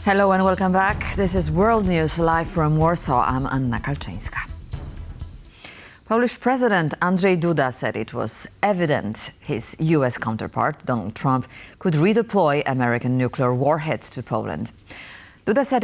Hello and welcome back. This is World News live from Warsaw. I'm Anna Kalczyńska. Polish President Andrzej Duda said it was evident his U.S. counterpart, Donald Trump, could redeploy American nuclear warheads to Poland. Duda said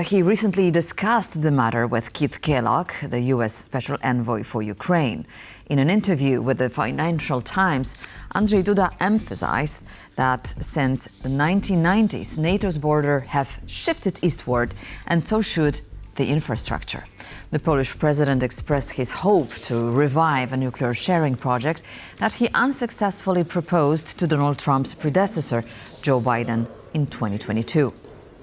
he recently discussed the matter with Keith Kellogg, the U.S. Special Envoy for Ukraine. In an interview with the Financial Times, Andrzej Duda emphasized that since the 1990s, NATO's border have shifted eastward, and so should the infrastructure. The Polish president expressed his hope to revive a nuclear sharing project that he unsuccessfully proposed to Donald Trump's predecessor, Joe Biden, in 2022.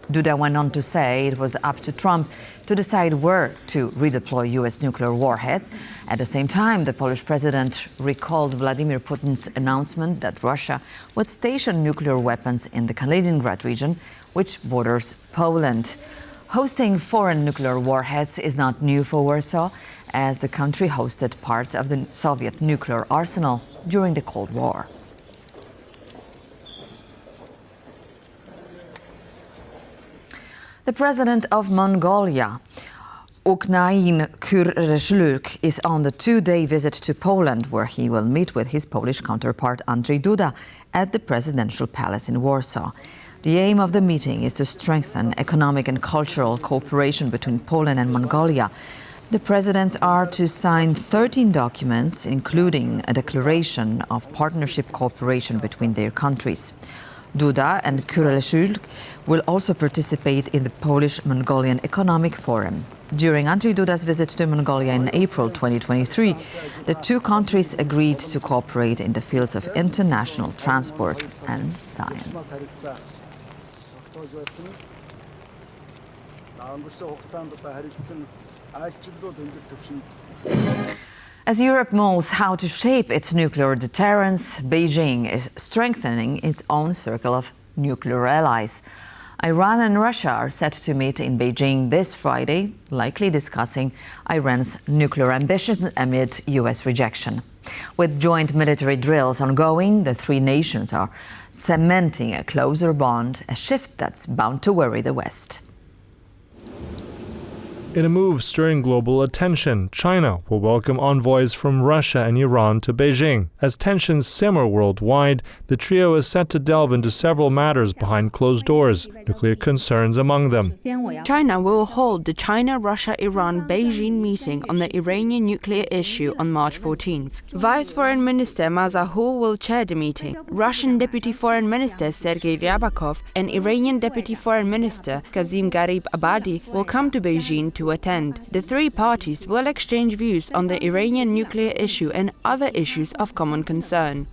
Duda went on to say it was up to Trump to decide where to redeploy U.S. nuclear warheads. At the same time, the Polish president recalled Vladimir Putin's announcement that Russia would station nuclear weapons in the Kaliningrad region, which borders Poland. Hosting foreign nuclear warheads is not new for Warsaw, as the country hosted parts of the Soviet nuclear arsenal during the Cold War. The President of Mongolia, Ukhnaagiin Khürelsükh, is on the two-day visit to Poland, where he will meet with his Polish counterpart Andrzej Duda at the presidential palace in Warsaw. The aim of the meeting is to strengthen economic and cultural cooperation between Poland and Mongolia. The presidents are to sign 13 documents, including a declaration of partnership cooperation between their countries. Duda and Khürelsükh will also participate in the Polish-Mongolian Economic Forum. During Andrzej Duda's visit to Mongolia in April 2023, the two countries agreed to cooperate in the fields of international transport and science. As Europe mulls how to shape its nuclear deterrence, Beijing is strengthening its own circle of nuclear allies. Iran and Russia are set to meet in Beijing this Friday, likely discussing Iran's nuclear ambitions amid U.S. rejection. With joint military drills ongoing, the three nations are cementing a closer bond, a shift that's bound to worry the West. In a move stirring global attention, China will welcome envoys from Russia and Iran to Beijing. As tensions simmer worldwide, the trio is set to delve into several matters behind closed doors, nuclear concerns among them. China will hold the China-Russia-Iran-Beijing meeting on the Iranian nuclear issue on March 14th. Vice Foreign Minister Mazahur will chair the meeting. Russian Deputy Foreign Minister Sergei Ryabakov and Iranian Deputy Foreign Minister Kazim Garib Abadi will come to Beijing to attend. The three parties will exchange views on the Iranian nuclear issue and other issues of common concern.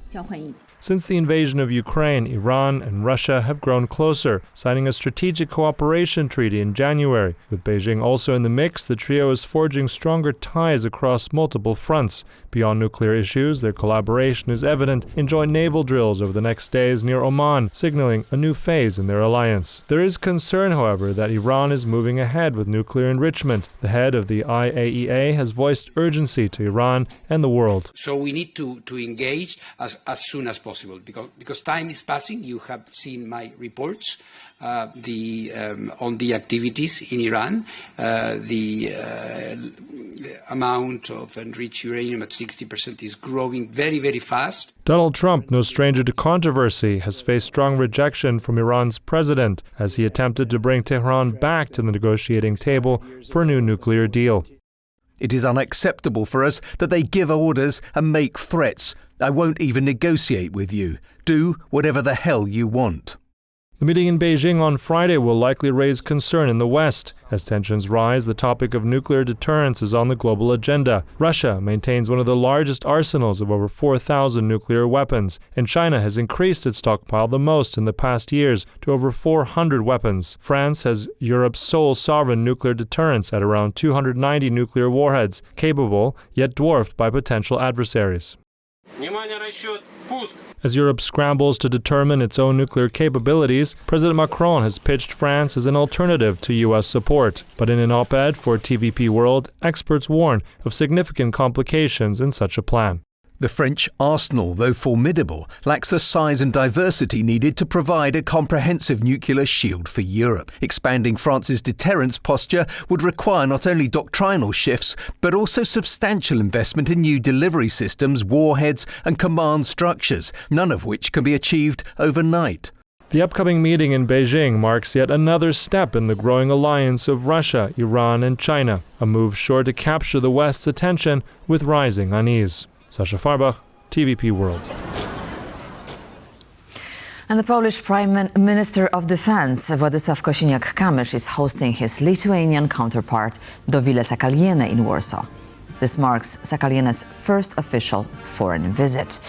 Since the invasion of Ukraine, Iran and Russia have grown closer, signing a strategic cooperation treaty in January. With Beijing also in the mix, the trio is forging stronger ties across multiple fronts. Beyond nuclear issues, their collaboration is evident in joint naval drills over the next days near Oman, signaling a new phase in their alliance. There is concern, however, that Iran is moving ahead with nuclear enrichment. The head of the IAEA has voiced urgency to Iran and the world. So we need to engage as soon as possible, because time is passing. You have seen my reports on the activities in Iran, the amount of enriched uranium at 60% is growing very, very fast. Donald Trump, no stranger to controversy, has faced strong rejection from Iran's president as he attempted to bring Tehran back to the negotiating table for a new nuclear deal. It is unacceptable for us that they give orders and make threats. I won't even negotiate with you. Do whatever the hell you want. The meeting in Beijing on Friday will likely raise concern in the West. As tensions rise, the topic of nuclear deterrence is on the global agenda. Russia maintains one of the largest arsenals of over 4,000 nuclear weapons, and China has increased its stockpile the most in the past years to over 400 weapons. France has Europe's sole sovereign nuclear deterrence at around 290 nuclear warheads, capable yet dwarfed by potential adversaries. As Europe scrambles to determine its own nuclear capabilities, President Macron has pitched France as an alternative to U.S. support. But in an op-ed for TVP World, experts warn of significant complications in such a plan. The French arsenal, though formidable, lacks the size and diversity needed to provide a comprehensive nuclear shield for Europe. Expanding France's deterrence posture would require not only doctrinal shifts, but also substantial investment in new delivery systems, warheads and command structures, none of which can be achieved overnight. The upcoming meeting in Beijing marks yet another step in the growing alliance of Russia, Iran and China, a move sure to capture the West's attention with rising unease. Sasha Farbach, TVP World. And the Polish Prime Minister of Defence, Władysław Kosiniak-Kamysz, is hosting his Lithuanian counterpart, Dovilė Šakalienė, in Warsaw. This marks Šakaliene's first official foreign visit.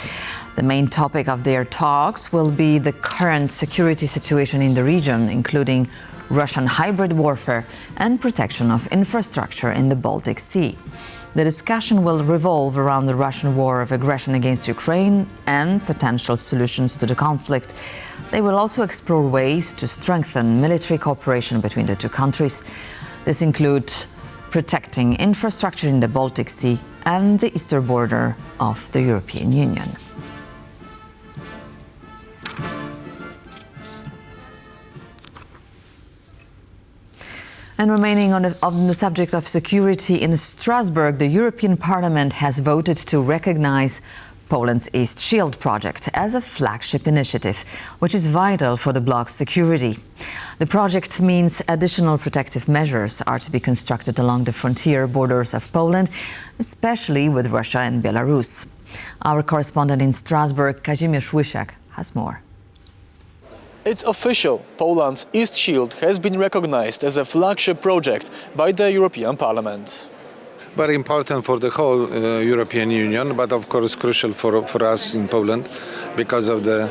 The main topic of their talks will be the current security situation in the region, including Russian hybrid warfare and protection of infrastructure in the Baltic Sea. The discussion will revolve around the Russian war of aggression against Ukraine and potential solutions to the conflict. They will also explore ways to strengthen military cooperation between the two countries. This includes protecting infrastructure in the Baltic Sea and the eastern border of the European Union. And remaining on the subject of security, in Strasbourg, the European Parliament has voted to recognize Poland's East Shield project as a flagship initiative, which is vital for the bloc's security. The project means additional protective measures are to be constructed along the frontier borders of Poland, especially with Russia and Belarus. Our correspondent in Strasbourg, Kazimierz Łysiak, has more. It's official. Poland's East Shield has been recognized as a flagship project by the European Parliament. Very important for the whole European Union, but of course crucial for us in Poland because of the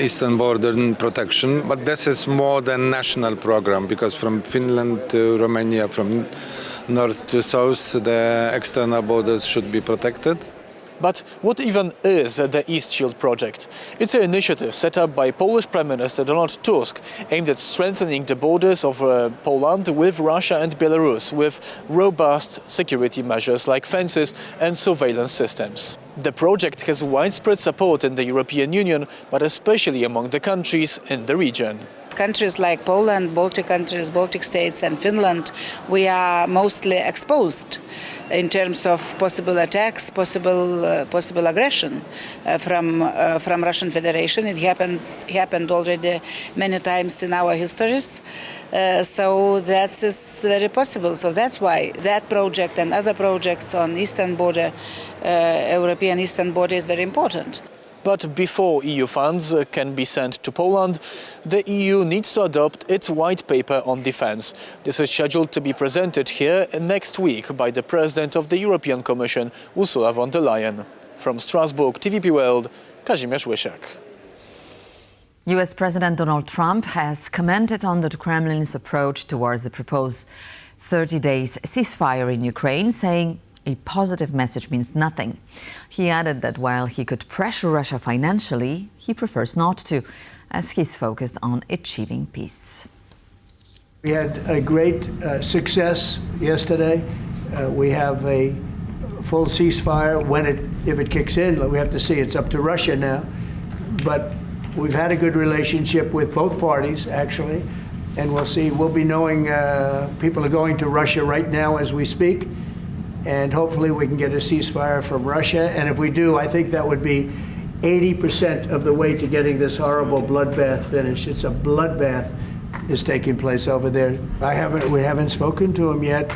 eastern border protection. But this is more than national program, because from Finland to Romania, from north to south, the external borders should be protected. But what even is the East Shield project? It's an initiative set up by Polish Prime Minister Donald Tusk, aimed at strengthening the borders of Poland with Russia and Belarus, with robust security measures like fences and surveillance systems. The project has widespread support in the European Union, but especially among the countries in the region. Countries like Poland, Baltic countries, Baltic states and Finland, we are mostly exposed in terms of possible attacks, possible aggression from Russian Federation. It happened already many times in our histories, so that is very possible. So that's why that project and other projects on eastern border, European eastern border, is very important. But before EU funds can be sent to Poland, the EU needs to adopt its white paper on defence. This is scheduled to be presented here next week by the President of the European Commission, Ursula von der Leyen. From Strasbourg, TVP World, Kazimierz Łysiak. US President Donald Trump has commented on the Kremlin's approach towards the proposed 30 days ceasefire in Ukraine, saying a positive message means nothing. He added that while he could pressure Russia financially, he prefers not to, as he's focused on achieving peace. We had a great success yesterday. We have a full ceasefire if it kicks in. We have to see. It's up to Russia now. But we've had a good relationship with both parties, actually, and we'll see. We'll be knowing people are going to Russia right now as we speak. And hopefully we can get a ceasefire from Russia. And if we do, I think that would be 80% of the way to getting this horrible bloodbath finished. It's a bloodbath is taking place over there. We haven't spoken to him yet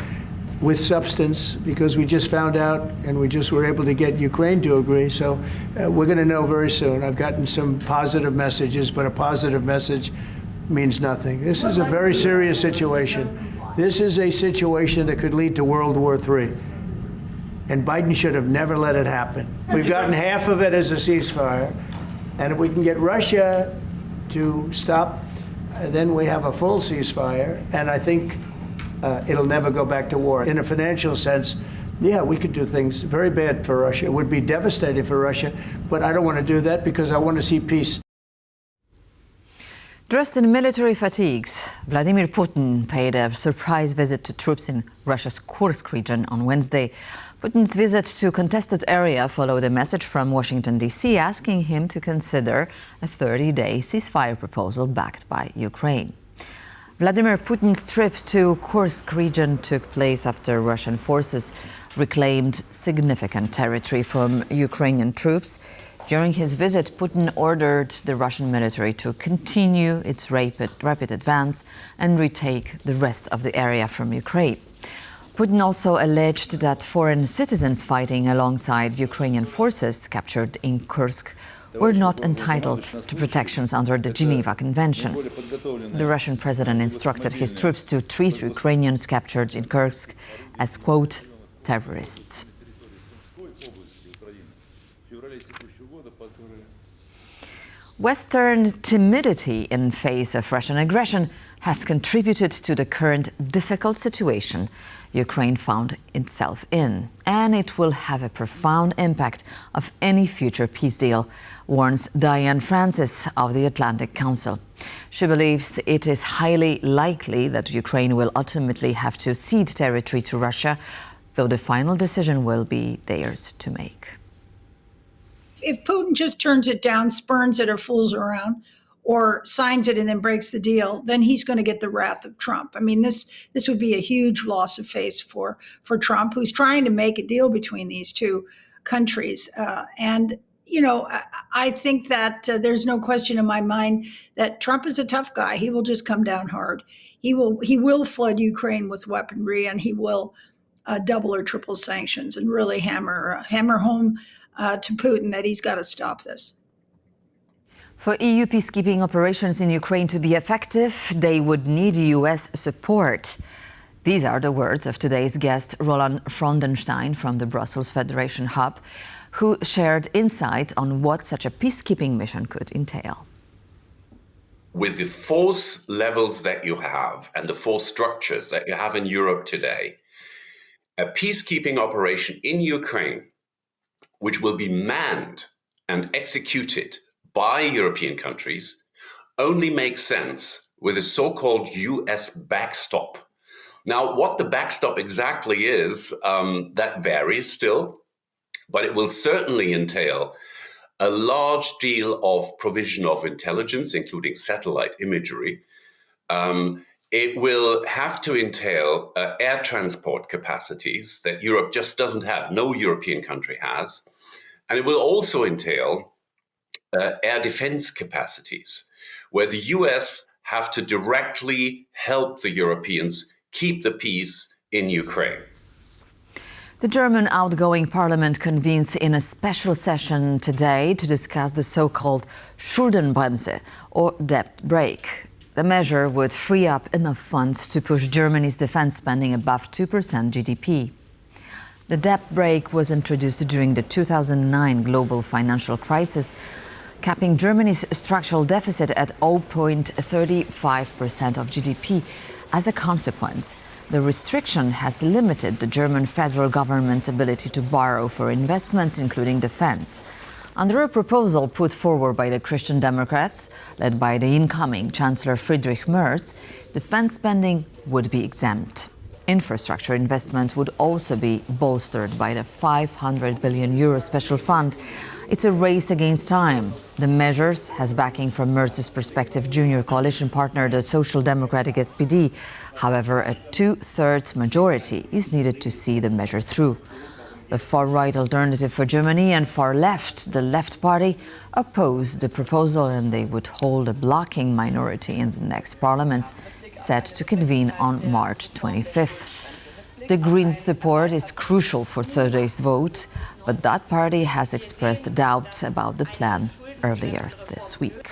with substance, because we just found out and we just were able to get Ukraine to agree. So we're going to know very soon. I've gotten some positive messages, but a positive message means nothing. This is a very serious situation. This is a situation that could lead to World War III. And Biden should have never let it happen. We've gotten half of it as a ceasefire. And if we can get Russia to stop, then we have a full ceasefire. And I think it'll never go back to war. In a financial sense, yeah, we could do things very bad for Russia. It would be devastating for Russia. But I don't want to do that because I want to see peace. Dressed in military fatigues, Vladimir Putin paid a surprise visit to troops in Russia's Kursk region on Wednesday. Putin's visit to contested area followed a message from Washington, D.C. asking him to consider a 30-day ceasefire proposal backed by Ukraine. Vladimir Putin's trip to Kursk region took place after Russian forces reclaimed significant territory from Ukrainian troops. During his visit, Putin ordered the Russian military to continue its rapid advance and retake the rest of the area from Ukraine. Putin also alleged that foreign citizens fighting alongside Ukrainian forces captured in Kursk were not entitled to protections under the Geneva Convention. The Russian president instructed his troops to treat Ukrainians captured in Kursk as, quote, terrorists. Western timidity in face of Russian aggression has contributed to the current difficult situation Ukraine found itself in, and it will have a profound impact of any future peace deal, warns Diane Francis of the Atlantic Council. She believes it is highly likely that Ukraine will ultimately have to cede territory to Russia, though the final decision will be theirs to make. If Putin just turns it down, spurns it or fools around, or signs it and then breaks the deal, then he's going to get the wrath of Trump. I mean, this would be a huge loss of face for Trump, who's trying to make a deal between these two countries. And, you know, I think that there's no question in my mind that Trump is a tough guy. He will just come down hard. He will flood Ukraine with weaponry, and he will double or triple sanctions and really hammer home to Putin that he's got to stop this. For EU peacekeeping operations in Ukraine to be effective, they would need US support. These are the words of today's guest, Roland Frondenstein from the Brussels Federation Hub, who shared insights on what such a peacekeeping mission could entail. With the force levels that you have and the force structures that you have in Europe today, a peacekeeping operation in Ukraine, which will be manned and executed by European countries, only makes sense with a so-called US backstop. Now, what the backstop exactly is, that varies still, but it will certainly entail a large deal of provision of intelligence, including satellite imagery. It will have to entail air transport capacities that Europe just doesn't have, no European country has. And it will also entail air defense capacities, where the US have to directly help the Europeans keep the peace in Ukraine. The German outgoing parliament convenes in a special session today to discuss the so-called Schuldenbremse, or debt brake. The measure would free up enough funds to push Germany's defense spending above 2% GDP. The debt brake was introduced during the 2009 global financial crisis, capping Germany's structural deficit at 0.35% of GDP. As a consequence, the restriction has limited the German federal government's ability to borrow for investments, including defense. Under a proposal put forward by the Christian Democrats, led by the incoming Chancellor Friedrich Merz, defense spending would be exempt. Infrastructure investments would also be bolstered by the 500 billion euro special fund. It's a race against time. The measures has backing from Merz's Perspective junior coalition partner, the Social Democratic SPD. However, a two-thirds majority is needed to see the measure through. The far-right Alternative for Germany and far-left, the Left Party, oppose the proposal, and they would hold a blocking minority in the next parliament, set to convene on March 25th. The Greens' support is crucial for Thursday's vote, but that party has expressed doubts about the plan earlier this week.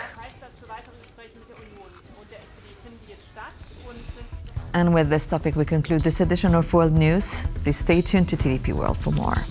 And with this topic, we conclude this edition of World News. Please stay tuned to TVP World for more.